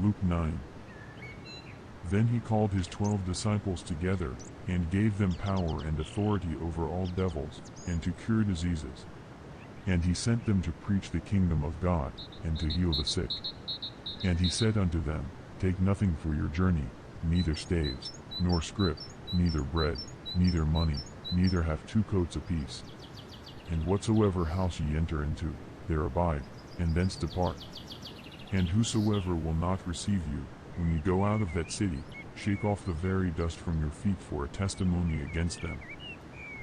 Luke 9. Then he called his 12 disciples together, and gave them power and authority over all devils, and to cure diseases. And he sent them to preach the kingdom of God, and to heal the sick. And he said unto them, Take nothing for your journey, neither staves, nor scrip, neither bread, neither money, neither have 2 coats apiece. And whatsoever house ye enter into, there abide, and thence depart. And whosoever will not receive you, when you go out of that city, shake off the very dust from your feet for a testimony against them.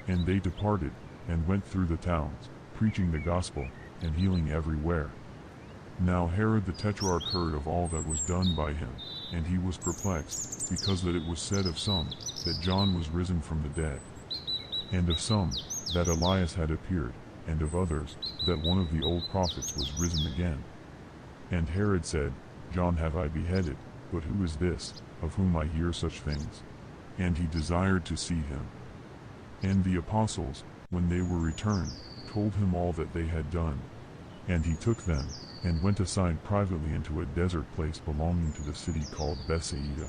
And they departed, and went through the towns, preaching the gospel, and healing everywhere. Now Herod the Tetrarch heard of all that was done by him, and he was perplexed, because that it was said of some, that John was risen from the dead, and of some, that Elias had appeared, and of others, that one of the old prophets was risen again. And Herod said, John have I beheaded, but who is this, of whom I hear such things? And he desired to see him. And the apostles, when they were returned, told him all that they had done. And he took them, and went aside privately into a desert place belonging to the city called Bethsaida.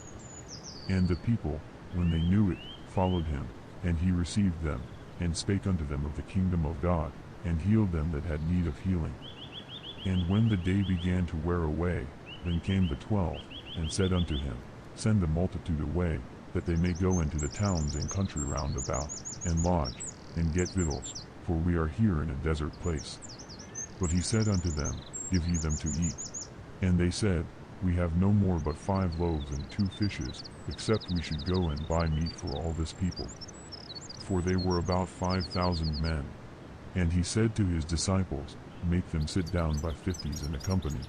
And the people, when they knew it, followed him, and he received them, and spake unto them of the kingdom of God, and healed them that had need of healing. And when the day began to wear away, then came the 12, and said unto him, Send the multitude away, that they may go into the towns and country round about, and lodge, and get victuals, for we are here in a desert place. But he said unto them, Give ye them to eat. And they said, We have no more but 5 loaves and 2 fishes, except we should go and buy meat for all this people. For they were about 5,000 men. And he said to his disciples, Make them sit down by 50s in a company.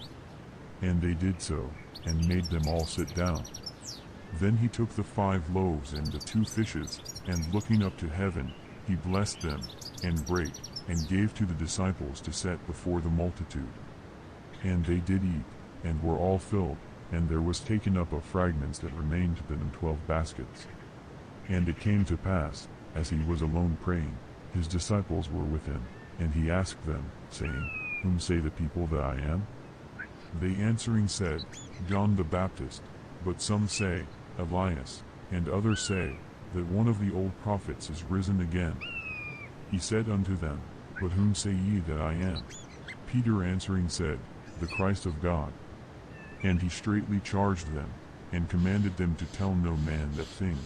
And they did so, and made them all sit down. Then he took the 5 loaves and the 2 fishes, and looking up to heaven, he blessed them, and brake, and gave to the disciples to set before the multitude. And they did eat, and were all filled, and there was taken up of fragments that remained to them 12 baskets. And it came to pass, as he was alone praying, his disciples were with him, and he asked them, saying, Whom say the people that I am? They answering said, John the Baptist, but some say, Elias, and others say, that one of the old prophets is risen again. He said unto them, But whom say ye that I am? Peter answering said, The Christ of God. And he straitly charged them, and commanded them to tell no man that thing,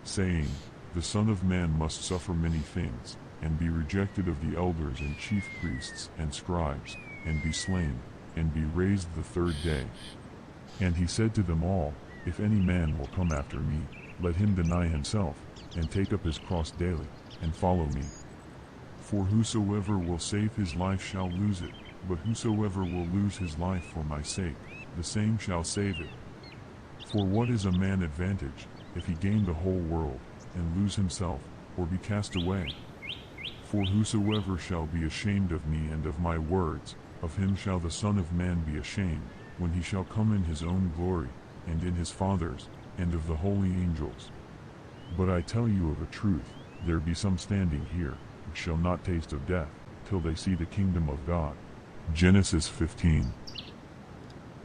saying, The Son of Man must suffer many things, and be rejected of the elders and chief priests and scribes, and be slain, and be raised the 3rd day. And he said to them all, If any man will come after me, let him deny himself, and take up his cross daily, and follow me. For whosoever will save his life shall lose it, but whosoever will lose his life for my sake, the same shall save it. For what is a man advantage, if he gain the whole world, and lose himself, or be cast away? For whosoever shall be ashamed of me and of my words, of him shall the Son of Man be ashamed, when he shall come in his own glory, and in his Father's, and of the holy angels. But I tell you of a truth, there be some standing here, which shall not taste of death, till they see the kingdom of God. Genesis 15.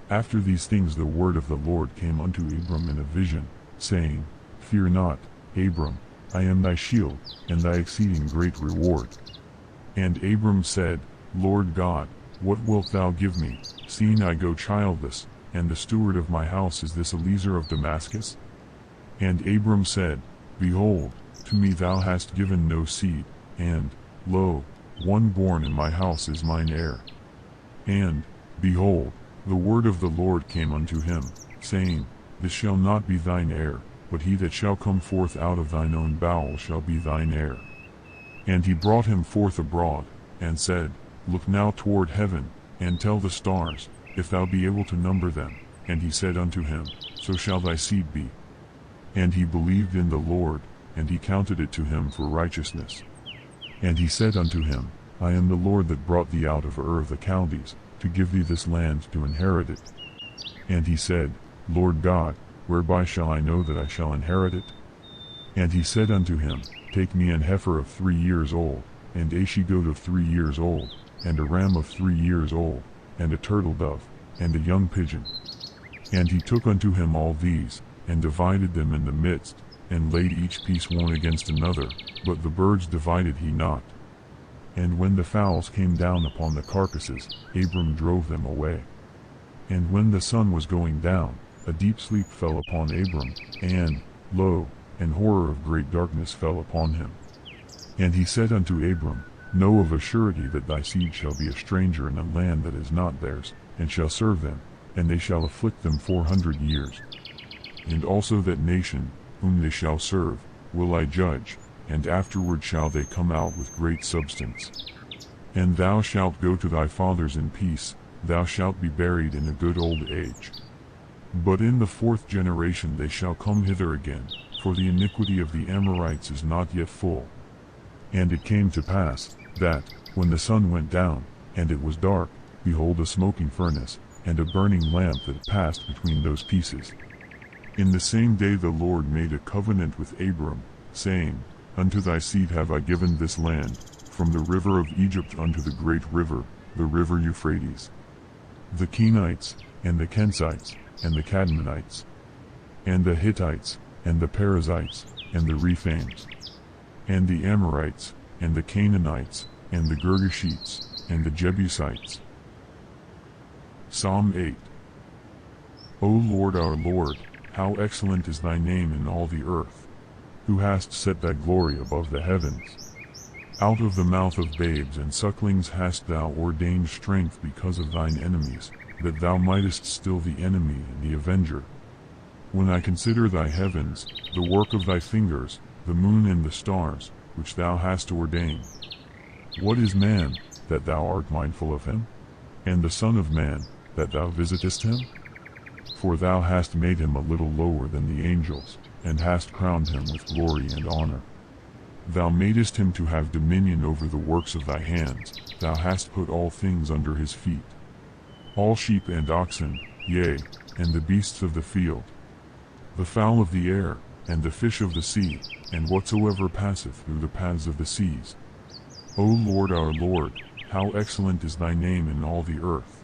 After these things the word of the Lord came unto Abram in a vision, saying, Fear not, Abram, I am thy shield, and thy exceeding great reward. And Abram said, Lord God, what wilt thou give me, seeing I go childless, and the steward of my house is this Eliezer of Damascus? And Abram said, Behold, to me thou hast given no seed, and, lo, one born in my house is mine heir. And, behold, the word of the Lord came unto him, saying, This shall not be thine heir, but he that shall come forth out of thine own bowels shall be thine heir. And he brought him forth abroad, and said, Look now toward heaven, and tell the stars, if thou be able to number them. And he said unto him, So shall thy seed be. And he believed in the Lord, and he counted it to him for righteousness. And he said unto him, I am the Lord that brought thee out of Ur of the Chaldees, to give thee this land to inherit it. And he said, Lord God, whereby shall I know that I shall inherit it? And he said unto him, Take me an heifer of 3 years old, and a she-goat of 3 years old, and a ram of 3 years old, and a turtle dove, and a young pigeon. And he took unto him all these, and divided them in the midst, and laid each piece one against another, but the birds divided he not. And when the fowls came down upon the carcasses, Abram drove them away. And when the sun was going down, a deep sleep fell upon Abram, and, lo, an horror of great darkness fell upon him. And he said unto Abram, Know of a surety that thy seed shall be a stranger in a land that is not theirs, and shall serve them, and they shall afflict them 400 years. And also that nation, whom they shall serve, will I judge, and afterward shall they come out with great substance. And thou shalt go to thy fathers in peace, thou shalt be buried in a good old age. But in the 4th generation they shall come hither again, for the iniquity of the Amorites is not yet full. And it came to pass, that, when the sun went down, and it was dark, behold a smoking furnace, and a burning lamp that passed between those pieces. In the same day the Lord made a covenant with Abram, saying, Unto thy seed have I given this land, from the river of Egypt unto the great river, the river Euphrates. The Kenites, and the Kenzites, and the Cadmonites, and the Hittites, and the Perizzites, and the Rephaims, and the Amorites, and the Canaanites, and the Girgashites, and the Jebusites. Psalm 8. O Lord our Lord, how excellent is thy name in all the earth, who hast set thy glory above the heavens. Out of the mouth of babes and sucklings hast thou ordained strength because of thine enemies, that thou mightest still the enemy and the avenger. When I consider thy heavens, the work of thy fingers, the moon and the stars, which thou hast ordained. What is man, that thou art mindful of him? And the Son of Man, that thou visitest him? For thou hast made him a little lower than the angels, and hast crowned him with glory and honor. Thou madest him to have dominion over the works of thy hands, thou hast put all things under his feet. All sheep and oxen, yea, and the beasts of the field, the fowl of the air, and the fish of the sea, and whatsoever passeth through the paths of the seas. O Lord our Lord, how excellent is thy name in all the earth.